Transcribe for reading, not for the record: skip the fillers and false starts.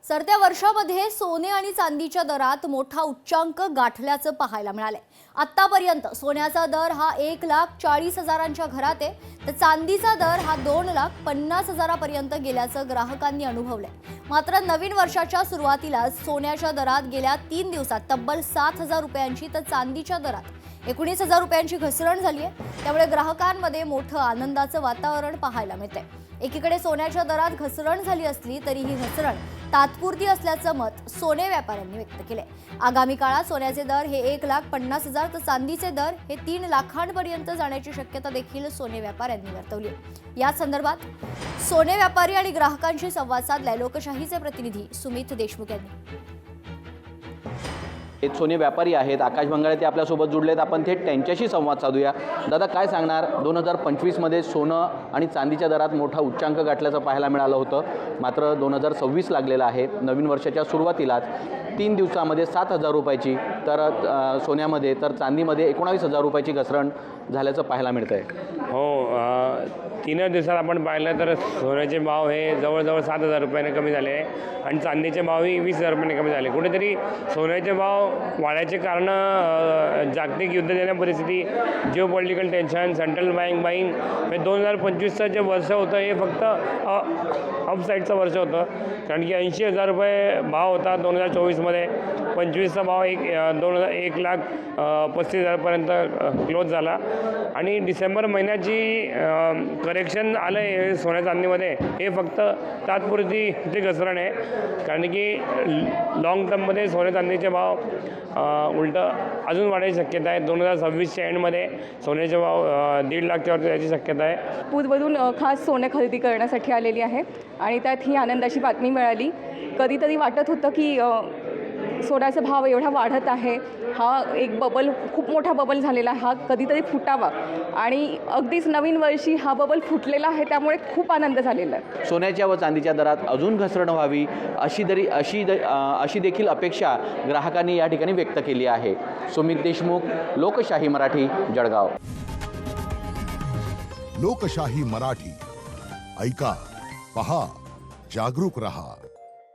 सरत्या वर्षामध्ये सोने आणि चांदीच्या दरात मोठा उच्चांक गाठल्याचं पाहायला मिळालंय। आतापर्यंत सोन्याचा दर हा 1,40,000च्या घरात आहे, तर चांदीचा दर हा 2,50,000पर्यंत गेल्याचं ग्राहकांनी अनुभवलंय। मात्र नवीन वर्षाच्या सुरुवातीला सोन्याच्या दरात गेल्या 3 दिवसात तब्बल 7,000 रुपयांची तर चांदीच्या दरात 19,000 रुपयांची घसरण झाली आहे। त्यामुळे ग्राहकांमध्ये मोठं आनंदाचं वातावरण पाहायला मिळतंय। एकीकडे सोन्याच्या दरात घसरण झाली असली तरी ही घसरण तात्पुरती असल्याचं मत सोने व्यापाऱ्यांनी व्यक्त केले। आगामी काळात सोन्याचे दर हे 1,50,000 तर चांदीचे दर हे 3 लाखांपर्यंत जाण्याची शक्यता देखील सोने व्यापाऱ्यांनी वर्तवली आहे। या संदर्भात सोने व्यापारी आणि ग्राहकांशी संवाद साधलाय लोकशाहीचे प्रतिनिधी सुमित देशमुख यांनी। हे सोने व्यापारी आहेत आकाश बंगाळे, ते आपल्यासोबत जुडलेत। आपण थेट त्यांच्याशी संवाद साधूया। दादा, काय सांगणार? 2025 मध्ये सोनं आणि चांदीच्या दरात मोठा उच्चांक गाठल्याचं पाहायला मिळालं होतं, मात्र 2026 लागलेला आहे। नवीन वर्षाच्या सुरुवातीलाच 3 दिवसामध्ये 7,000 रुपयाची, तर सोन्यामध्ये तर चांदीमध्ये 19,000 रुपयाची घसरण झाल्याचं पाहायला मिळतंय। हो, 3 दिवसात आपण पाहिलं तर सोन्याचे भाव हे जवळजवळ 7,000 रुपयाने कमी झाले आणि चांदीचे भावही 20,000 रुपयाने कमी झाले। कुठेतरी सोन्याचे भाव वाढायचे कारण जागतिक युद्धजन्य परिस्थिती, Jio political tension, central bank buying, म्हणजे 2025चं जे वर्ष होतं हे फक्त अपसाईडचं वर्ष होतं, कारण की 80,000 रुपये भाव होता 2024मध्ये। 25चा भाव 1,35,000पर्यंत क्लोज झाला आणि डिसेंबर महिन्याची करेक्शन आलं आहे सोन्या चांदीमध्ये, हे फक्त तात्पुरती जी घसरण आहे, कारण की लॉंग टर्ममध्ये सोन्या चांदीचे भाव उलटं अजून वाढायची शक्यता आहे। 2026च्या एंडमध्ये सोन्याचे भाव 1.5 लाखच्या वरती जायची शक्यता आहे। नागपूरमधून खास सोने खरेदी करण्यासाठी आलेली आहे आणि त्यात ही आनंदाची बातमी मिळाली। कधीतरी वाटत होतं की सोन्याचा भाव एवढा वाढत आहे, हा एक बबल, खूप मोठा बबल झालेला, हा कधीतरी फुटावा आणि अगदीच नवीन वर्षी हा बबल फुटलेला आहे, त्यामुळे खूप आनंद झालेला आहे। सोन्याच्या व चांदीच्या दरात अजून घसरण व्हावी अशी देखील अपेक्षा ग्राहकांनी या ठिकाणी व्यक्त केली आहे। सुमित देशमुख, लोकशाही मराठी, जळगाव। लोकशाही मराठी, ऐका, पहा, जागरूक रहा।